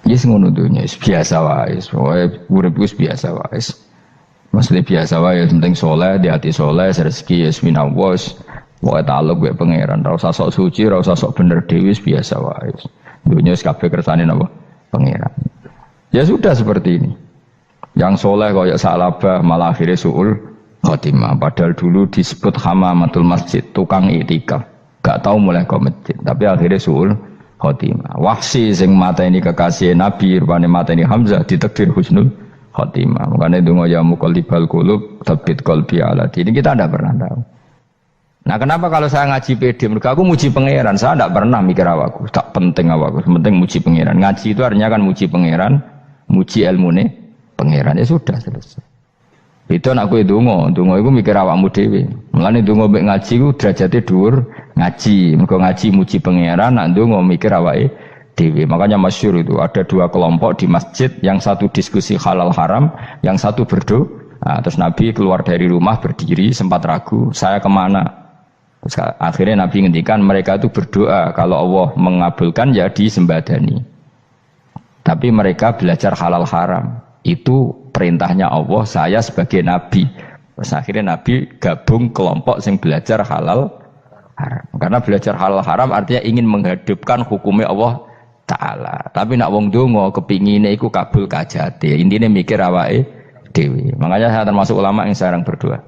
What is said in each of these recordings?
Yes ngono dunya biasa wae. Urip wis biasa wae. Maksudnya biasa wae penting soleh, di hati soleh, rezeki wis minawos. Wae taluk gue pangeran, ora usah sok suci, ora usah sok bener dhewe biasa wae. Dunya wis kabeh kersane napa? Pangeran. Ya sudah seperti ini. Yang soleh kaya Sa'labah malah akhirnya su'ul khotimah. Padahal dulu disebut hamamatul masjid, tukang iktikaf. Gak tahu mulai ke masjid, tapi akhirnya su'ul khotimah. Wahsi sing mateni kekasih Nabi, rupane mateni Hamzah ditakdir husnul khotimah. Makanya donga ya muqallibal qulub tsabbit qalbi ala dini. Kita tidak pernah tahu. Nah, kenapa kalau saya ngaji PD? Mereka aku muji pangeran, saya tidak pernah mikir awakku, tak penting awakku, penting muji pangeran. Ngaji itu artinya kan muji pangeran, muji ilmune pangeran, ya sudah selesai. Itu anakku itu donga iku mikir awakmu dhewe. Mulane donga mek ngaji ku derajate dhuwur ngaji. Mergo ngaji muji pangeran, nak donga mikir awake dhewe. Makanya masyhur itu ada dua kelompok di masjid, yang satu diskusi halal haram, yang satu berdoa. Nah, terus Nabi keluar dari rumah berdiri sempat ragu, saya kemana? Terus akhirnya Nabi ngendikan mereka itu berdoa kalau Allah mengabulkan ya disembadani. Tapi mereka belajar halal haram. Itu perintahnya Allah, saya sebagai Nabi. Terus akhirnya Nabi gabung kelompok yang belajar halal haram. Karena belajar halal haram artinya ingin menghidupkan hukumnya Allah Ta'ala. Tapi nak wong donga kepingine iku kabul kajate. Intine mikir awake dhewe. Makanya saya termasuk ulama yang jarang berdoa.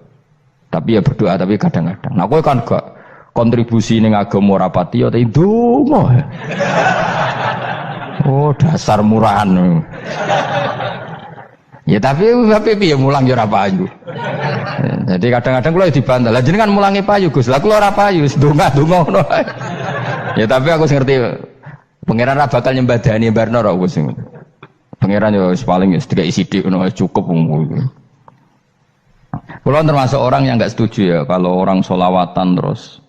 Tapi ya berdoa tapi kadang-kadang. Nah kowe kan gak kontribusi ning agama ora pati ya ndonga. Oh dasar murahan. Ya tapi piye mulang ya ora payu. Jadi kadang-kadang kula dibantah. Lah jenengan mulangi payu Gus. Lah kula ora payu, ndonga-ndonga ngono. Ya tapi aku ngerti pangeran ora bakal nyembadani barno ora Gus. Pangeran yo paling wis dikai sithik ngono cukup ngono. Kula termasuk orang yang enggak setuju ya kalau orang sholawatan terus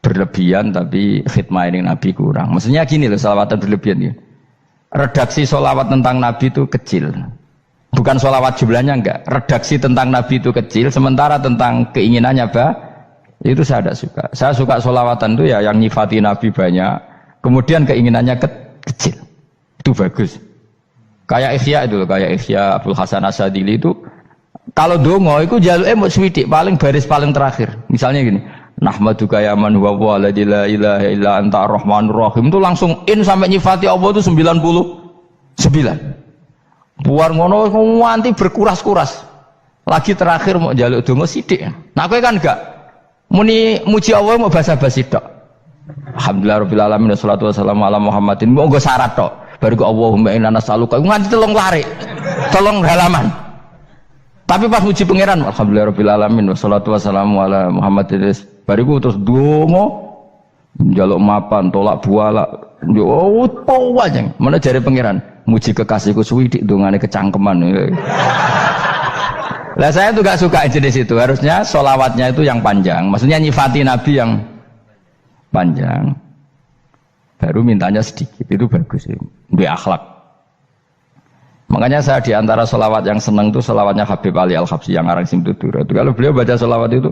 berlebihan tapi khidmah ini Nabi kurang. Maksudnya gini loh, sholawatan berlebihan ya. Redaksi sholawat tentang Nabi itu kecil. Bukan sholawat jumlahnya enggak. Redaksi tentang Nabi itu kecil, sementara tentang keinginannya itu saya tidak suka. Saya suka sholawatan itu ya yang nyifati Nabi banyak, kemudian keinginannya kecil. Itu bagus. Kayak Ikhya itu loh, kayak Ikhya Abdul Hasan Asadili itu kalau dongo itu jaluke mau swidik paling baris paling terakhir. Misalnya gini, nahmaduka ya man huwa la ilaha illa anta arrahmanur rahim itu langsung in sampai nyifati Allah itu 99. Buar ngono nganti berkuras-kuras. Lagi terakhir mau jaluk dongo sithik. Nah kowe kan enggak muni muji Allah mau basa-basi tok. Alhamdulillahirabbil alamin wassalatu wassalamu ala Muhammadin. Mau nggo syarat tok. Baru ke Allahumma inna nas'aluka nganti telung lari. Telung halaman. Tapi pas muji pangeran alhamdulillahirabbil alamin wassalatu wassalamu ala Muhammadin. Bariku terus dongo njaluk mapan tolak buala. Yo opo wae. Mana jare pangeran? Muji kekasihku suwidik dongane kecangkeman. Lah saya tuh gak suka jenis itu. Harusnya sholawatnya itu yang panjang. Maksudnya nyifati Nabi yang panjang. Baru mintanya sedikit. Itu bagus sih. Duwe akhlak. Makanya saya diantara sholawat yang senang itu sholawatnya Habib Ali Al-Habsyi yang arang Sim Tudura. Kalau beliau baca sholawat itu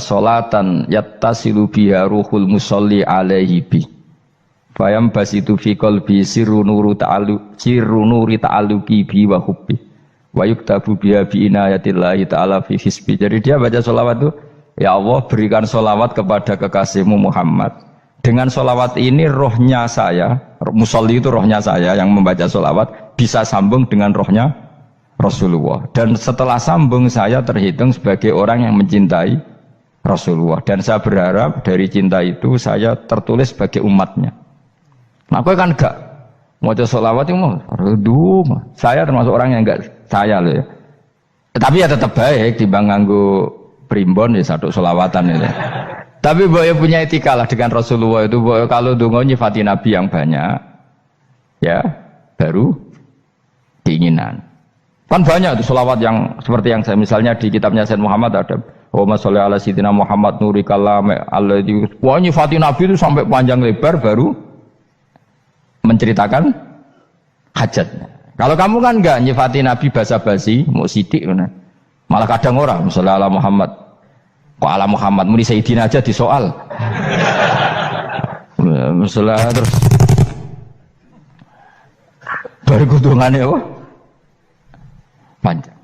sholatan yattasilu biha ruhul musolli alaihi bi fayam basitu fi qalbi sirru nuri ta'alluqi bi wa hubbi wa yuktabu biha bi inayatillahi ta'ala fi hisbi. Jadi dia baca sholawat itu, ya Allah berikan sholawat kepada kekasihmu Muhammad. Dengan sholawat ini rohnya saya, musolli itu rohnya saya yang membaca sholawat bisa sambung dengan rohnya Rasulullah. Dan setelah sambung saya terhitung sebagai orang yang mencintai Rasulullah. Dan saya berharap dari cinta itu saya tertulis sebagai umatnya. Nah, aku kan enggak mau sholawat itu mau, saya termasuk orang yang enggak saya loh ya. Tapi ya tetap baik dibanding nganggo primbon ya satu sholawatan itu. Tapi boleh punya etika lah dengan Rasulullah itu. Boleh kalau dongo nyifati Nabi yang banyak, ya baru keinginan. Kan banyak itu sholawat yang seperti yang saya misalnya di kitabnya Sayyid Muhammad ada. Allahumma sholli ala sayyidina Muhammad nuri kalam alladzi. Wah nyifati Nabi itu sampai panjang lebar baru menceritakan hajatnya. Kalau kamu kan enggak nyifati Nabi basa-basi, mau sidik mana. Malah kadang orang, misalnya ala Muhammad. Kok ala Muhammad, muni Sayyidina aja disoal. Misalnya terus Baru kudungannya apa? Panjang.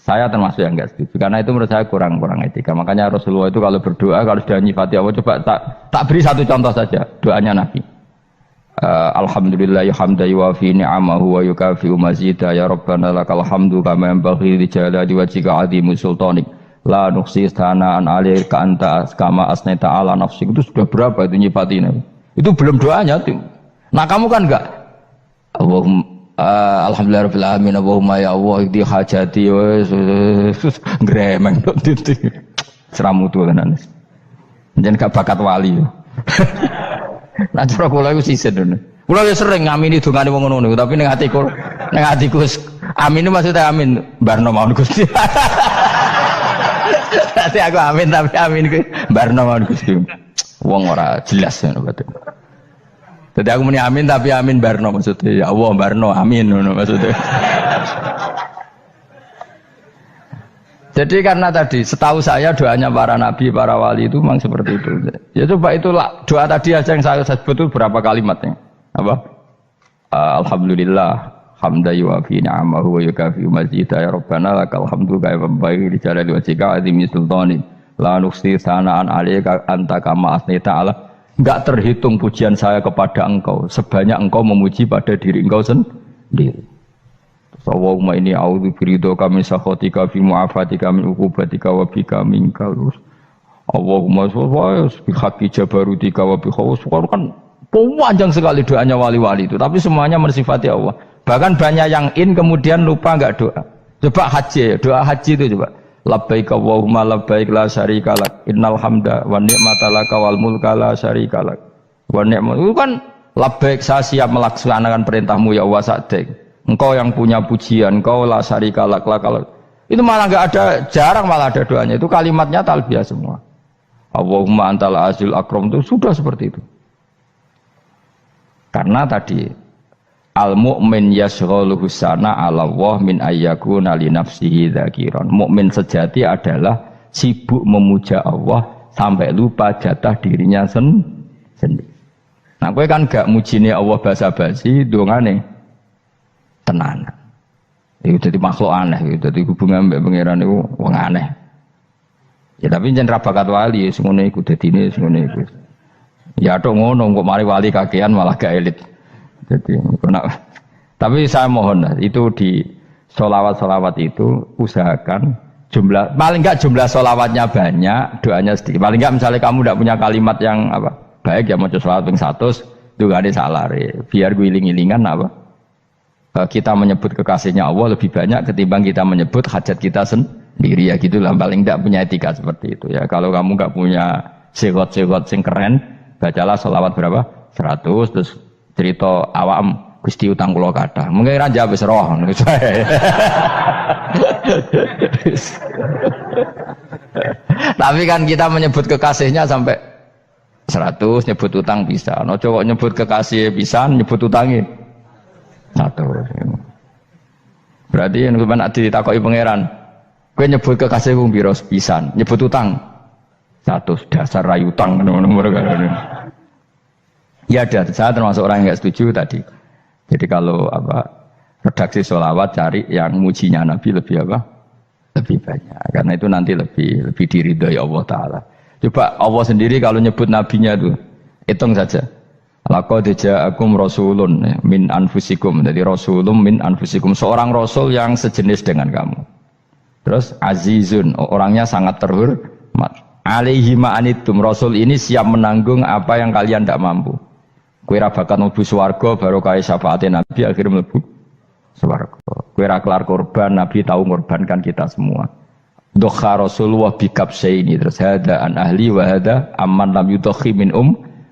Saya termasuk yang enggak setuju karena itu menurut saya kurang etika. Makanya Rasulullah itu kalau berdoa kalau sudah nyifati Allah coba tak beri satu contoh saja doanya Nabi. Alhamdulillah hamdan yuwafi ni'amahu wa yukafi'u mazida ya rabbana lakal hamdu kama yanbaghi li jalali wajhika 'azimi sultanik la nuqsi sana'an 'alaika anta kama asnaita 'ala nafsik. Itu sudah berapa itu nyifatin itu belum doanya tuh. Nah kamu kan enggak Alhamdulillah rabbil alamin Allahumma ya Allah di hajati gremeng itu seramutu tenan jeneng gak bakat wali. Nah cara kula iku sisen. Kula ya sering ngamini dongane wong ngono tapi ning atiku amin maksudnya amin barno mawon Gusti. Nanti aku amin tapi amin ku barno mawon Gusti. Wong ora jelas ngono betul. Jadi aku muni amin tapi amin barno maksudnya ya Allah barno amin ngono maksudnya. Jadi karena tadi setahu saya doanya para nabi, para wali itu memang seperti itu. Ya coba itulah doa tadi aja yang saya sebut itu berapa kalimatnya? Apa? Alhamdulillah hamdan yuwafi ni'amahu wa yukafi'u mazida ya rabbana lakal hamdu kama yanbaghi li jalali wajhika 'azimi sultanik la nuqsi sana'an 'alaika anta kama asnaita 'ala. Enggak terhitung pujian saya kepada engkau sebanyak engkau memuji pada diri engkau sendiri. Allahumma inni a'udzu biridhoka min sakhatika fi mu'afatika min uqubatika wa bika minkal. Allahumma sholli bi haqqi jabarutika wa bi khawfika. Kan panjang sekali doanya wali-wali itu, tapi semuanya mensifati Allah. Bahkan banyak yang kemudian lupa enggak doa. Coba haji, doa haji itu coba. Labbaik Allahumma labbaik la syarika lak innal hamda wa ni'mata laka wal mulka la syarika lak. Wa ni'mat itu kan labbaik saya siap melaksanakan perintahmu ya Allah sa'dik. Engkau yang punya pujian, engkau la syarika lak lakal. Itu malah enggak ada, jarang malah ada doanya. Itu kalimatnya talbiyah semua. Allahumma antal azil akram itu sudah seperti itu. Karena tadi al mu'min yashghaluhu sana 'ala Allah min ayyakuna li nafsihi dzakiran. Mukmin sejati adalah sibuk memuja Allah sampai lupa jatah dirinya sendiri. Nah, kowe kan gak mujine Allah basa-basi dongane tenanan. Itu jadi makhluk aneh, itu jadi hubungan mbek pangeran itu wong aneh. Ya tapi jan ra bakat wali ngono iku dadine ngono iku. Ya tok ngono kok mari wali kakean malah gak elit. Jadi tapi saya mohon itu di sholawat itu usahakan jumlah paling enggak jumlah sholawatnya banyak, doanya sedikit. Paling enggak misalnya kamu tidak punya kalimat yang apa baik ya mau sholawat ping 100 itu gak ada salah biar guling-gilingan apa kita menyebut kekasihnya Allah lebih banyak ketimbang kita menyebut hajat kita sendiri ya gitulah. Paling tidak punya etika seperti itu ya. Kalau kamu nggak punya segot-segot sing keren, bacalah sholawat berapa 100 terus cerita awam Gusti utang kula kathah mungkin raja wis roh. Tapi kan kita menyebut kekasihnya sampai 100 nyebut utang bisa. No coba nyebut kekasih bisa nyebut utangnya satu. Berarti yang kemudian ditakoki pangeran, kowe nyebut kekasihku piro pisan, nyebut utang 100 dasar rayu utang nomor ya ada. Saya termasuk orang yang enggak setuju tadi. Jadi kalau redaksi sholawat cari yang mujinya Nabi lebih lebih banyak karena itu nanti lebih diridhoi Allah Taala. Coba Allah sendiri kalau nyebut nabinya itu hitung saja. Laqad ja'akum rasulun min anfusikum. Jadi rasulun min anfusikum, seorang rasul yang sejenis dengan kamu. Terus azizun, orangnya sangat terhormat. Alaihi ma'anitum, rasul ini siap menanggung apa yang kalian tidak mampu. Kowe ra bakat mlebu swarga barokah syafaate Nabi akhirnya mlebu swarga. Kowe ra kelar korban, Nabi tahu mengorbankan kita semua. Dokha Rasulullah bikabsaini, terus hada an ahli wa hada amman lam yudokhi min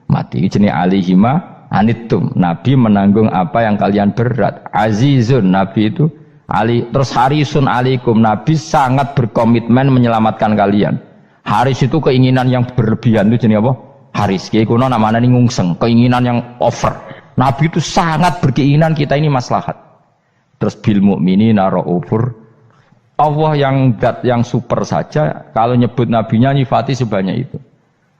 mati jenis alihima anitum. Nabi menanggung apa yang kalian berat. Azizun, Nabi itu ali, terus harisun alikum, Nabi sangat berkomitmen menyelamatkan kalian. Haris itu keinginan yang berlebihan itu jenis apa? Haris kiai kuno namanya ini ngungseng, keinginan yang over. Nabi itu sangat berkeinginan kita ini maslahat. Terus bil mukminina raufur, Allah yang super saja kalau nyebut nabinya nyifati sebanyak itu.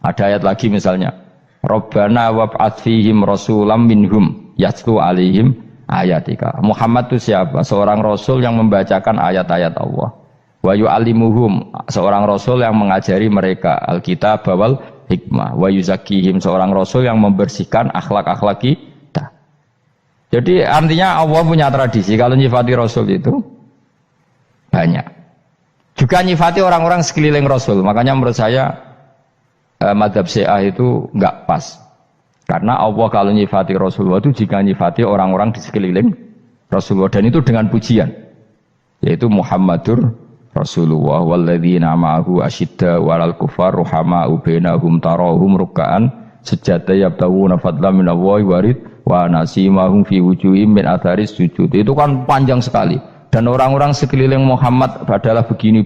Ada ayat lagi misalnya Rabbana wab'ats fihim rasulam minhum yatlu alaihim ayatika. Muhammad itu siapa? Seorang rasul yang membacakan ayat-ayat Allah. Wa yu'allimuhum, seorang rasul yang mengajari mereka alkitab wal hikmah. Wa yuzakkihim, seorang rasul yang membersihkan akhlak-akhlak kita. Jadi artinya Allah punya tradisi kalau nyifati rasul itu banyak. Juga nyifati orang-orang sekeliling rasul. Makanya menurut saya madhab Syiah itu enggak pas. Karena Allah kalau nyifati Rasulullah itu jika nyifati orang-orang di sekeliling Rasulullah, dan itu dengan pujian, yaitu Muhammadur Rasulullah walladzina ma'ahu asyidda walal kufar ruhama'u bainahum tarahum ruk'an sujada yabtaguna fadlan minallahi warid wa nasimahum fi wujuhim min atharis sujud. Itu kan panjang sekali, dan orang-orang sekeliling Muhammad adalah begini.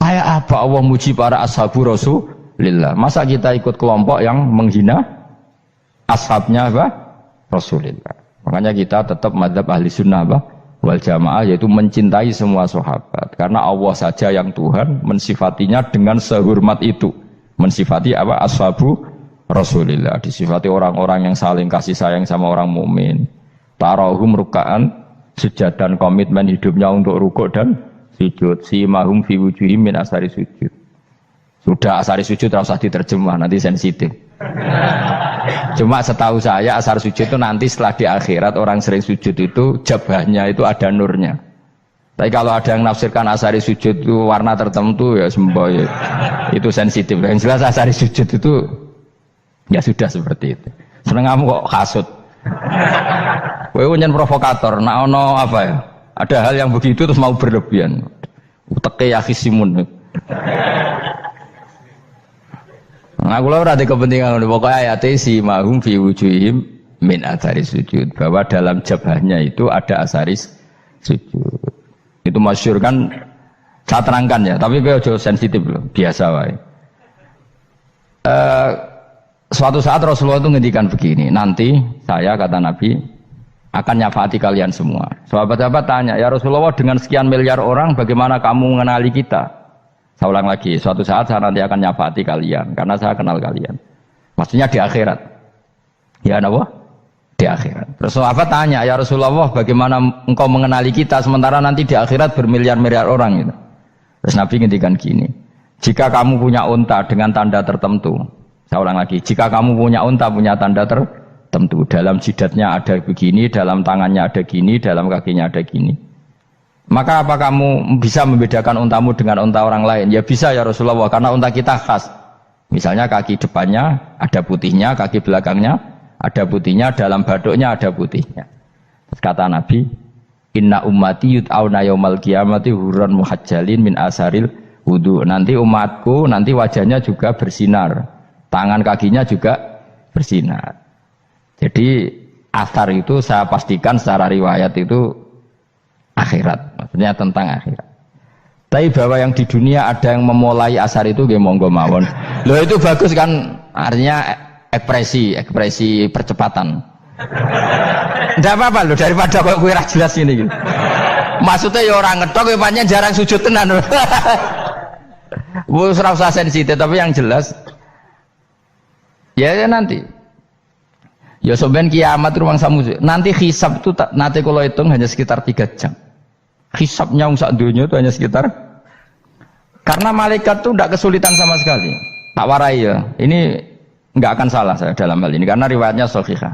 Kayak apa Allah muji para ashabu Rasulillah? Masa kita ikut kelompok yang menghina ashabnya apa? Rasulillah. Makanya kita tetap madzhab ahli sunnah apa? Wal jamaah, yaitu mencintai semua sahabat. Karena Allah saja yang Tuhan mensifatinya dengan sehormat itu. Mensifati apa? Ashabu Rasulillah. Disifati orang-orang yang saling kasih sayang sama orang mukmin. Tarahum ruk'an, sujud dan komitmen hidupnya untuk rukuk dan sujud. Simahum fi wujuhim min asari sujud. Sudah asari sujud tidak usah diterjemah, nanti sensitif. Cuma setahu saya asar sujud itu nanti setelah di akhirat orang sering sujud itu jabahnya itu ada nurnya. Tapi kalau ada yang nafsirkan asari sujud itu warna tertentu ya semboy. Itu sensitif. Yang jelas asari sujud itu ya sudah seperti itu. Seneng kamu kok hasut. Kowe nyen provokator, nak ono apa ya? Ada hal yang begitu terus mau berlebihan. Uteke ya khisimun. Nah, kalau ada kepentingan, pokoknya ayat si mahum fi wujuhim min athari sujud, bahwa dalam jabahnya itu ada asaris sujud. Itu masyhur kan, saya terangkan ya, tapi jauh sensitif loh, biasa wae. Suatu saat Rasulullah itu ngendikan begini, nanti saya kata Nabi akan nyafaati kalian semua. Sahabat-sahabat tanya, ya Rasulullah dengan sekian miliar orang, bagaimana kamu mengenali kita? Saya ulang lagi, suatu saat saya nanti akan nyafaati kalian, karena saya kenal kalian. Maksudnya di akhirat. Ya Allah, di akhirat. Terus sahabat tanya, ya Rasulullah, bagaimana engkau mengenali kita, sementara nanti di akhirat bermiliar-miliar orang gitu. Terus Nabi ngendikan gini, jika kamu punya unta dengan tanda tertentu, saya ulang lagi, jika kamu punya unta punya tanda tertentu, dalam jidatnya ada begini, dalam tangannya ada gini, dalam kakinya ada gini, maka apa kamu bisa membedakan untamu dengan unta orang lain? Ya bisa ya Rasulullah, karena unta kita khas. Misalnya kaki depannya ada putihnya, kaki belakangnya ada putihnya, dalam baduknya ada putihnya. Terus kata Nabi, inna ummati yud'auna yaumal qiyamati hurran muhajjalin min asaril wudu. Nanti umatku nanti wajahnya juga bersinar, tangan kakinya juga bersinar. Jadi asar itu saya pastikan secara riwayat itu akhirat, maksudnya tentang akhirat. Tapi bahwa yang di dunia ada yang memulai asar itu nggih monggo mawon. Loh itu bagus kan, artinya ekspresi percepatan. Tidak apa-apa loh, daripada kok kowe ora jelas ini gitu. Maksudnya ya orang ngetok kowe pancen jarang sujud tenan. Wis ora usah sensitif, tapi yang jelas ya nanti. Ya soben kiamat ruang samu. Nanti hisab itu nanti kalau hitung hanya sekitar 3 jam. Hisabnya sak dunia itu hanya sekitar, karena malaikat itu tidak kesulitan sama sekali. Tak warai ya, ini nggak akan salah saya dalam hal ini karena riwayatnya sahihah.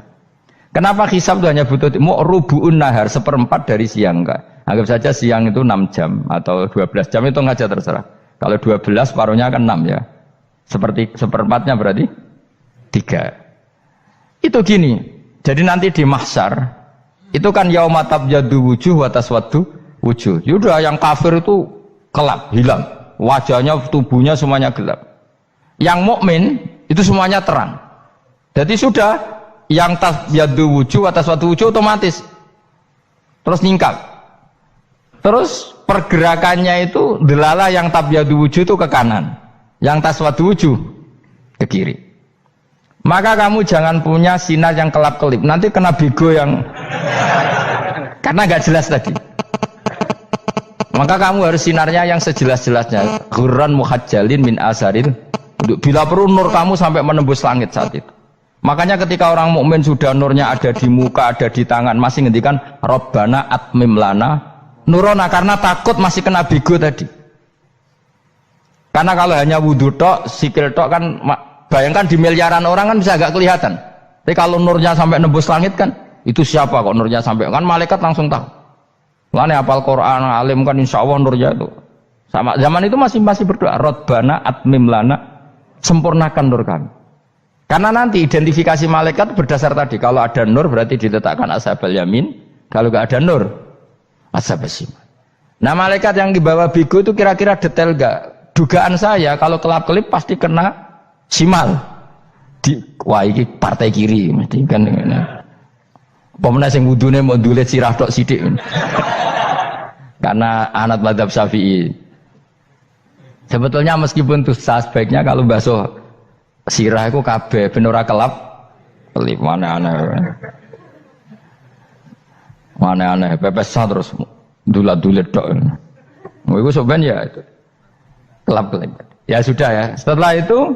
Kenapa hisab itu hanya butuh rubu'un nahar, 1/4 dari siang enggak? Anggap saja siang itu 6 jam atau 12 jam, itu aja terserah. Kalau 12 paruhnya kan 6 ya. Seperti 1/4-nya berarti 3. Itu gini. Jadi nanti di mahsyar itu kan yauma tabyaddu wujuh wa taswaddu wujuh. Yaudah yang kafir itu kelap, hilang. Wajahnya, tubuhnya semuanya gelap. Yang mukmin itu semuanya terang. Jadi sudah yang tabyaddu wujuh wa taswaddu wujuh otomatis terus nyingkap. Terus pergerakannya itu delala yang tabyaddu wujuh itu ke kanan, yang taswaddu wujuh ke kiri. Maka kamu jangan punya sinar yang kelap-kelip, nanti kena bego yang karena nggak jelas tadi. Maka kamu harus sinarnya yang sejelas-jelasnya. Ghurran muhajjalin min asaril. Bila perlu nur kamu sampai menembus langit saat itu. Makanya ketika orang mukmin sudah nurnya ada di muka, ada di tangan, masih ngendikan Rabbana atmim lana nurona, karena takut masih kena bigo tadi. Karena kalau hanya wudhu tok, sikil tok kan, bayangkan di miliaran orang kan bisa agak kelihatan. Tapi kalau nurnya sampai nembus langit kan, itu siapa kok nurnya sampai, kan malaikat langsung tahu. Lane hafal Quran, alim kan insya Allah nurnya itu. Sama zaman itu masih berdoa, Rabbana atmim lana, sempurnakan nur kami. Karena nanti identifikasi malaikat berdasar tadi, kalau ada nur berarti diletakkan ashabal yamin, kalau nggak ada nur ashabal shimal. Nah malaikat yang dibawa bigo itu kira-kira detail nggak? Dugaan saya kalau kelap-kelip pasti kena shimal. Wah ini partai kiri mesti kan. Pemenang yang wudhunya mau dulet sirah tok sidik. Karena anak madzhab Syafi'i. Sebetulnya meskipun itu sebaiknya kalau basuh sirah itu kabeh ben ora kelip mana aneh pepesan terus dulat-dulit tok. Iku soben ya itu kelip. Ya sudah ya. Setelah itu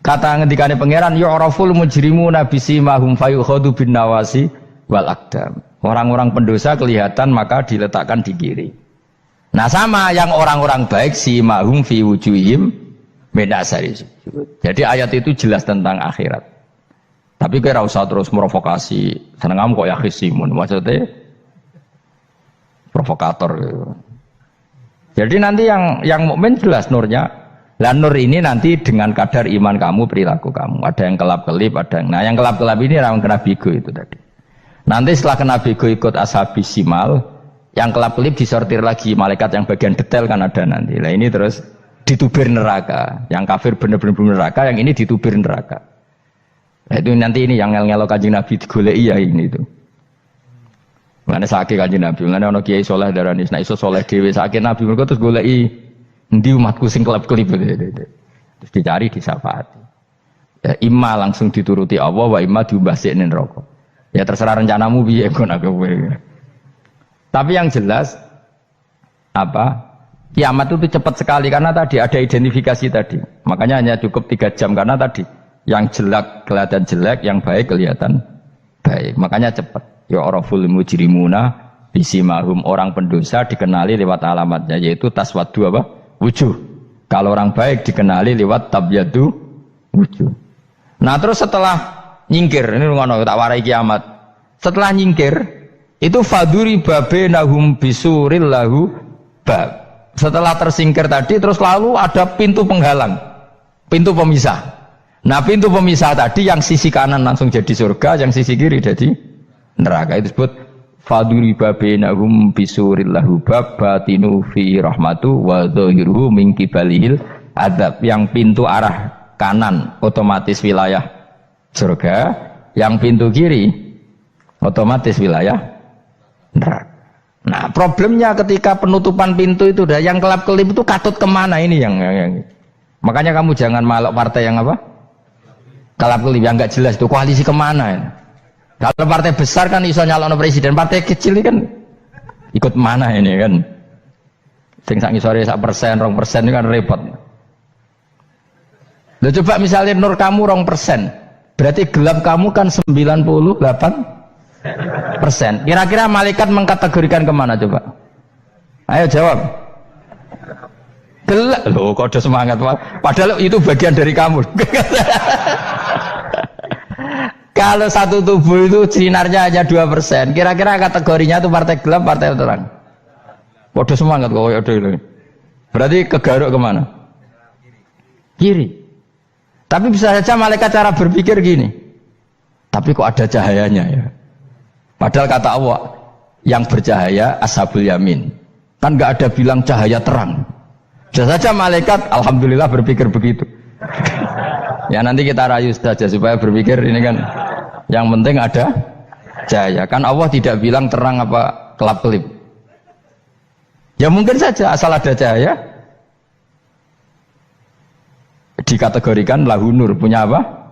kata ngendikane pangeran yu'raful mujrimuna bisimahum fayukhadu bin nawasi wal aqdam. Orang-orang pendosa kelihatan maka diletakkan di kiri. Nah sama yang orang-orang baik simahum fi wujuhihim Menasari. Jadi ayat itu jelas tentang akhirat. Tapi kira usah terus merovokasi. Seneng kamu kok ya khisimun. Maksudnya provokator. Gitu. Jadi nanti yang mukmin jelas nurnya. Lah nur ini nanti dengan kadar iman kamu, perilaku kamu. Ada yang kelap-kelip, ada yang. Nah yang kelap-kelip ini yang kena bigo itu tadi. Nanti setelah kena bigo ikut ashabis simal, yang kelap-kelip disortir lagi malaikat yang bagian detail kan ada nanti. Nah ini terus ditubir neraka, yang kafir benar-benar neraka, yang ini ditubir neraka. Nah, itu nanti ini yang ngel-ngelo Kanjeng Nabi digoleki ya ini itu. Mana sakit Kanjeng Nabi, mana ono kiai soleh darani, nek iso soleh dhewe sakit Nabi mergo terus goleki endi umatku sing kelep-kelip terus dicari disyafaati. Ya imma langsung dituruti Allah wa imma diumbasik ning neraka. Ya terserah rencanamu piye kon aku. Tapi yang jelas apa? Kiamat itu cepat sekali karena tadi ada identifikasi tadi. Makanya hanya cukup 3 jam karena tadi yang jelek kelihatan jelek, yang baik kelihatan baik. Makanya cepat. Ya araful mujrimuna bisimahum, orang pendosa dikenali lewat alamatnya yaitu taswaddu apa? Wujuh. Kalau orang baik dikenali lewat tabyadu wujuh. Nah, terus setelah nyingkir, ini ngono tak warai kiamat. Setelah nyingkir itu faduri babenahum bisuril lahu bab. Setelah tersingkir tadi terus lalu ada pintu penghalang, pintu pemisah. Nah pintu pemisah tadi yang sisi kanan langsung jadi surga, yang sisi kiri jadi neraka. Itu disebut faduriba bainahum bisuril lahu bab batinu fi rahmatu wa dhahiruhu min qibalihil adzab. Yang pintu arah kanan otomatis wilayah surga, yang pintu kiri otomatis wilayah neraka. Nah problemnya ketika penutupan pintu itu dah yang kelap-kelip itu katut kemana ini yang makanya kamu jangan malok partai yang apa kelap-kelip yang nggak jelas itu koalisi kemana ya? Kalau partai besar kan iso nyalon presiden, partai kecil ini kan ikut mana ini kan sing sak ngisore 1%, 2% ini kan repot. Loh coba misalnya nur kamu 2%, berarti gelap kamu kan 98%. Kira-kira malaikat mengkategorikan kemana coba? Ayo jawab. Gelap. Loh kode semangat Pak. Padahal itu bagian dari kamu. Kalau satu tubuh itu sinarnya hanya 2%, kira-kira kategorinya itu partai gelap, partai terang. Kode semangat kok itu. Berarti kegaruk kemana? Kiri. Tapi bisa saja malaikat cara berpikir gini. Tapi kok ada cahayanya ya? Padahal kata Allah yang bercahaya ashabul yamin. Kan nggak ada bilang cahaya terang. Bisa saja malaikat alhamdulillah berpikir begitu. Ya nanti kita rayu saja supaya berpikir ini kan yang penting ada cahaya. Kan Allah tidak bilang terang apa kelap-kelip. Ya mungkin saja asal ada cahaya dikategorikan lahu nur, punya apa?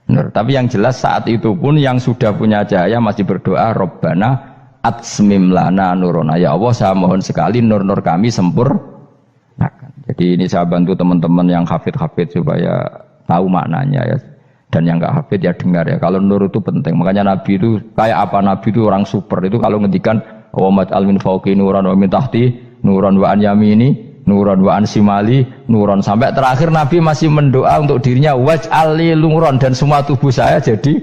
Nur. Tapi yang jelas saat itu pun yang sudah punya cahaya masih berdoa Rabbana atsmim lana nurona. Ya Allah saya mohon sekali nur-nur kami sempurnakan. Jadi ini saya bantu teman-teman yang hafid-hafid supaya tahu maknanya ya. Dan yang nggak hafid ya dengar ya. Kalau nur itu penting. Makanya Nabi itu kayak apa? Nabi itu orang super. Itu kalau ngendikan wa maj'al min fawqi nuran wa min tahti nuran wa an yamini nuran wa an simali nuran, sampai terakhir Nabi masih mendoa untuk dirinya waj'al li nuran, dan semua tubuh saya jadi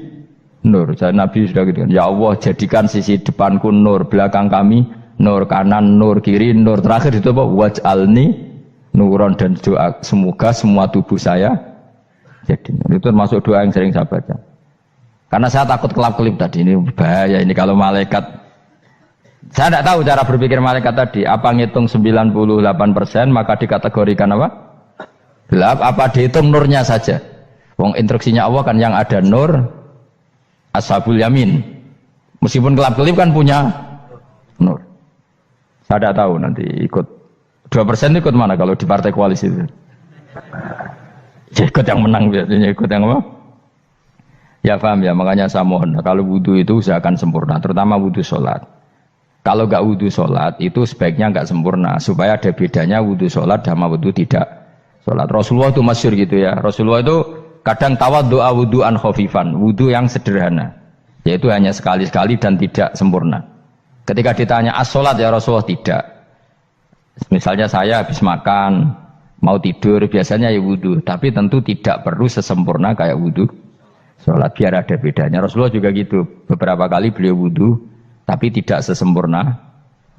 nur. Jadi Nabi sudah gitu kan, ya Allah jadikan sisi depanku nur, belakang kami nur, kanan nur, kiri nur, terakhir itu apa? Waj'alni nuran, dan doa semoga semua tubuh saya jadi nur. Itu termasuk doa yang sering saya baca. Karena saya takut kelap-kelip tadi, ini bahaya ini kalau malaikat. Saya tidak tahu cara berpikir malaikat tadi. Apa ngitung 98% maka dikategorikan apa? Gelap. Apa dihitung nurnya saja? Wong instruksinya Allah kan yang ada nur ashabul yamin. Meskipun kelap-kelip kan punya nur. Saya tidak tahu nanti ikut 2% ikut mana kalau di partai koalisi itu. Ya, ikut yang menang biasanya, ikut yang apa? Ya paham ya, makanya saya mohon kalau wudhu itu usahakan sempurna, terutama wudhu sholat. Kalau nggak wudhu sholat itu sebaiknya nggak sempurna, supaya ada bedanya wudhu sholat sama wudhu tidak sholat. Rasulullah itu masyhur gitu ya. Rasulullah itu kadang tawaddu'a wudhu'an khafifan, wudhu yang sederhana, yaitu hanya sekali-sekali dan tidak sempurna. Ketika ditanya as-sholat ya Rasulullah, tidak. Misalnya saya habis makan, mau tidur, biasanya ya wudhu, tapi tentu tidak perlu sesempurna kayak wudhu sholat, biar ada bedanya. Rasulullah juga gitu, beberapa kali beliau wudhu tapi tidak sesempurna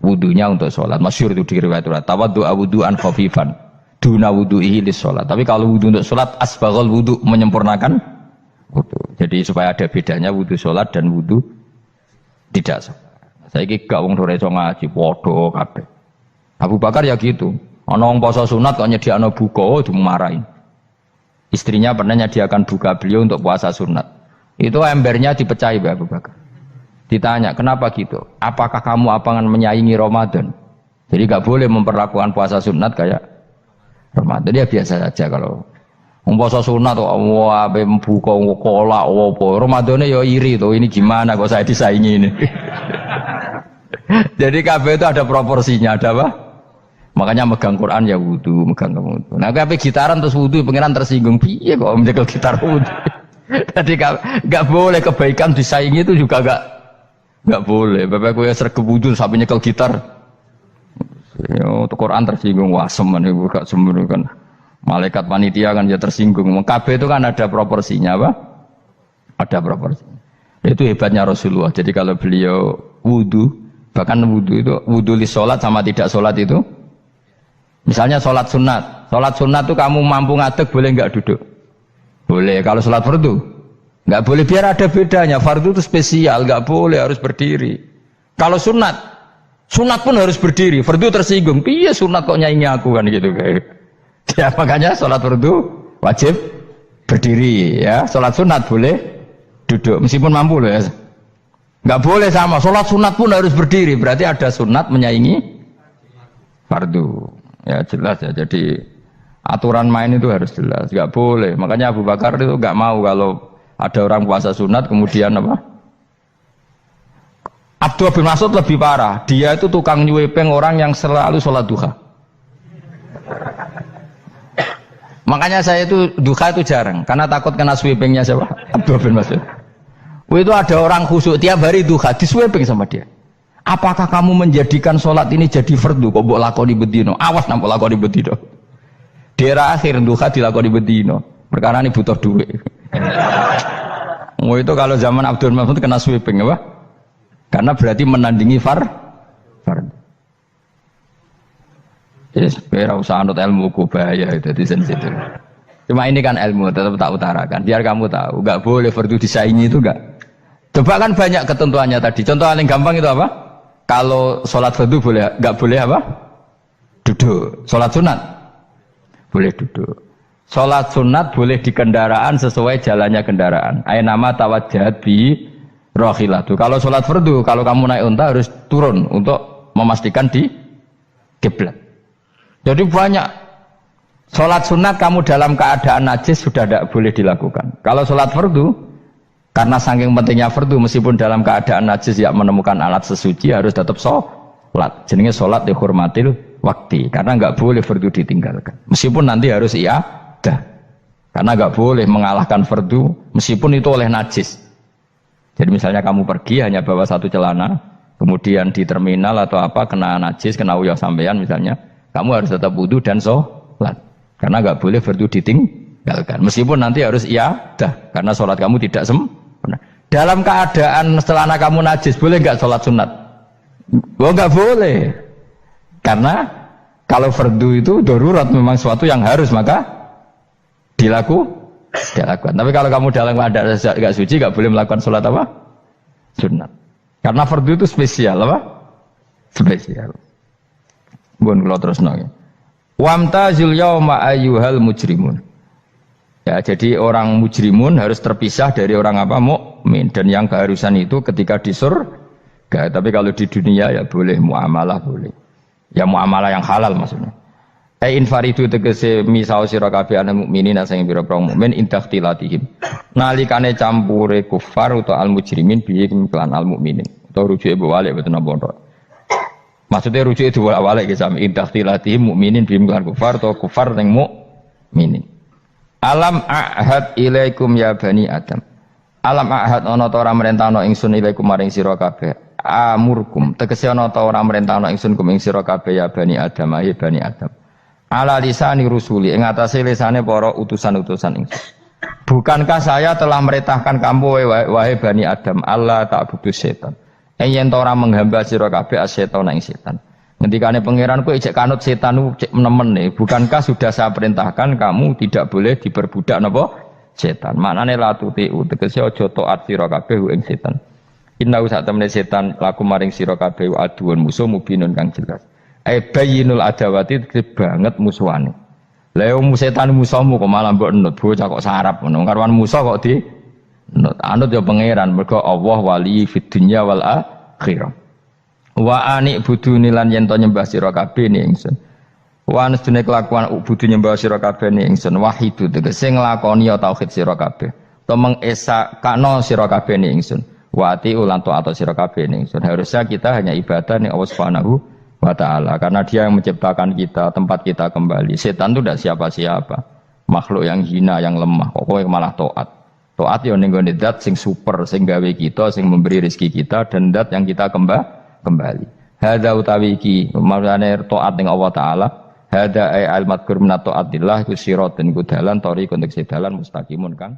wudhunya untuk sholat. Masyhur itu di riwayat tawaddu'a wudhu'an khafifan duna wudhu'ihi lis sholat. Tapi kalau wudhu untuk sholat asbaghal wudhu, menyempurnakan wudhu. Jadi supaya ada bedanya wudhu sholat dan wudhu tidak sholat. Saya gak wong sore ngaji podo kabeh. Abu Bakar ya gitu. Ana wong poso sunat kok nyediakno buka dimarahin. Istrinya pernah nyediakan buka beliau untuk puasa sunat. Itu embernya dipecahi Abu Bakar. Ditanya, kenapa gitu? Apakah kamu akan menyaingi Ramadan? Jadi gak boleh memperlakukan puasa sunat kayak Ramadan. Ya biasa saja kalau puasa sunat tuh, wah, buka kolak, apa? Ramadannya ya iri tuh. Ini gimana kok saya disaingi ini? Jadi kabeh itu ada proporsinya, ada apa? Makanya megang Quran ya wudu, megang wudu. Nah kabeh gitaran terus wudu, pengiran tersinggung. Piye kok menjegal gitar wudu? Jadi gak boleh kebaikan disaingi itu juga gak boleh. Bapak gue sergap wudu sampai nyekel gitar. Untuk Quran tersinggung, wah semen ibu gak semen kan. Malaikat panitia kan ya tersinggung. Kabeh itu kan ada proporsinya apa? Ada proporsinya. Itu hebatnya Rasulullah. Jadi kalau beliau wudu, bahkan wudu itu wudu li sholat sama tidak sholat itu. Misalnya sholat sunat itu kamu mampu ngadeg boleh nggak duduk? Boleh. Kalau sholat fardu nggak boleh, biar ada bedanya. Fardu itu spesial, nggak boleh, harus berdiri. Kalau sunat pun harus berdiri. Fardu tersinggung, iya sunat kok nyaingi aku kan gitu kayak. Ya makanya sholat fardu wajib berdiri ya. Sholat sunat boleh duduk meskipun mampu loh ya. Nggak boleh sama. Sholat sunat pun harus berdiri. Berarti ada sunat menyaingi fardu. Ya jelas ya, jadi aturan main itu harus jelas, nggak boleh. Makanya Abu Bakar itu nggak mau kalau ada orang puasa sunat kemudian apa? Abdullah bin Mas'ud lebih parah, dia itu tukang nyuwepeng orang yang selalu sholat duha. Makanya saya itu duha itu jarang, karena takut kena sweepingnya siapa? Abdullah bin Mas'ud. Itu ada orang khusyuk tiap hari duha, diswepeng sama dia. Apakah kamu menjadikan sholat ini jadi fardu? Kok mbok lakoni bedino? Awas nampak lakoni bedino. Daerah akhir duha dilakoni bedino. Perkara ini butuh duit. Itu kalau zaman Abdul Mas'ud kena sweeping apa? Karena berarti menandingi fardu. Jadi sebenarnya usah anut ilmu ku bahaya itu di sensitif. Cuma ini kan ilmu tetap tak utarakan. Biar kamu tahu, nggak boleh fardu disaingi itu nggak. Coba kan banyak ketentuannya tadi. Contoh paling gampang itu apa? Kalau sholat fardu boleh, nggak boleh apa? Duduk. Sholat sunat boleh duduk. Sholat sunat boleh di kendaraan sesuai jalannya kendaraan. Nama tawajjahat bi rohilatu. Kalau sholat fardu, kalau kamu naik unta harus turun untuk memastikan di kiblat. Jadi banyak. Sholat sunat kamu dalam keadaan najis sudah tidak boleh dilakukan. Kalau sholat fardu, karena saking pentingnya fardu, meskipun dalam keadaan najis ya menemukan alat sesuci harus tetap sholat. Jenenge sholat dihormatil waktu, karena nggak boleh fardu ditinggalkan. Meskipun nanti harus iadah, karena nggak boleh mengalahkan fardu meskipun itu oleh najis. Jadi misalnya kamu pergi hanya bawa satu celana, kemudian di terminal atau apa kena najis, kena uyah sampean misalnya, kamu harus tetap wudu dan sholat. Karena nggak boleh fardu ditinggalkan. Meskipun nanti harus iadah, karena sholat kamu tidak sempurna. Dalam keadaan celana kamu najis, boleh nggak sholat sunat? Oh nggak boleh. Karena kalau fardu itu darurat, memang sesuatu yang harus, maka dilakukan. Tapi kalau kamu dalam keadaan nggak suci, nggak boleh melakukan sholat apa? Sunat. Karena fardu itu spesial apa? Spesial. Bun kalau terus nanya. Wamtazil yauma ayyuhal mujrimun. Ya, jadi orang mujrimun harus terpisah dari orang apa? Mukmin. Dan yang keharusan itu ketika di surga. Tapi kalau di dunia ya boleh muamalah boleh. Ya muamalah yang halal maksudnya. Infaridu tegese misau sira kabeh ana mukminin sing pira-pira mukmin indakhtilatihim. Nalikane campure kufar utawa al mujrimin bi iklan al mukminin. Utawa rujuke balik boten napa. Maksudnya rujuke diwalik ge sami indakhtilatihim mukminin bi iklan kufar utawa kufar ning mukminin. Alam ahad ilaikum ya bani Adam. Alam ahad ana ta ora merentano ingsun ilaikum maring sira kabeh. Amurkum tegese ana ta ora merentano ingsun kum ing sira kabeh ya bani Adam ya bani Adam. Ala lisani rusuli ing atase lisane para utusan-utusan ingsun. Bukankah saya telah merintahkan kamu wahai Bani Adam Allah ta'budu setan. Yen ora menghamba sira kabeh asetan ing setan. Ngendikane pangeran kowe ijek kanut setan cek nemen nih. Bukankah sudah saya perintahkan kamu tidak boleh diperbudak napa setan. Maknane la tutiu tegese aja taat sira kabeh ing setan. Inna sak temene setan laku maring sira kabeh aduun musuh mubinun kang jelas. Bayinul adawati banget musuhane. Lah wong setan musuhmu kok malah mbok nut bocah kok sarap ngono. Karwan musuh kok di nut. Anut ya pangeran mergo Allah wali fid dunya wal akhirah. Wa ani buduni lan yen to nyembah sira kabeh ni ingsun. Wa anstune kelakuan budu nyembah sira kabeh ni ingsun wahidu tegese nglakoni tauhid sira kabeh. To mengesakno sira kabeh ni ingsun. Wa ati ulan to atau sira kabeh ni ingsun. Harusnya kita hanya ibadah ning Allah Subhanahu wa ta'ala karena dia yang menciptakan kita, tempat kita kembali. Setan itu tidak siapa-siapa, makhluk yang hina, yang lemah. Pokoknya malah taat ya ning gone zat sing super, sing gawe kita, sing memberi rezeki kita, dan zat yang kita kembali. Hadza utawi iki maksudane taat ning Allah taala. Hadza ay al madkur min taatillah ku siratun ku dalan tariqun untuk sedalan mustaqimun kan.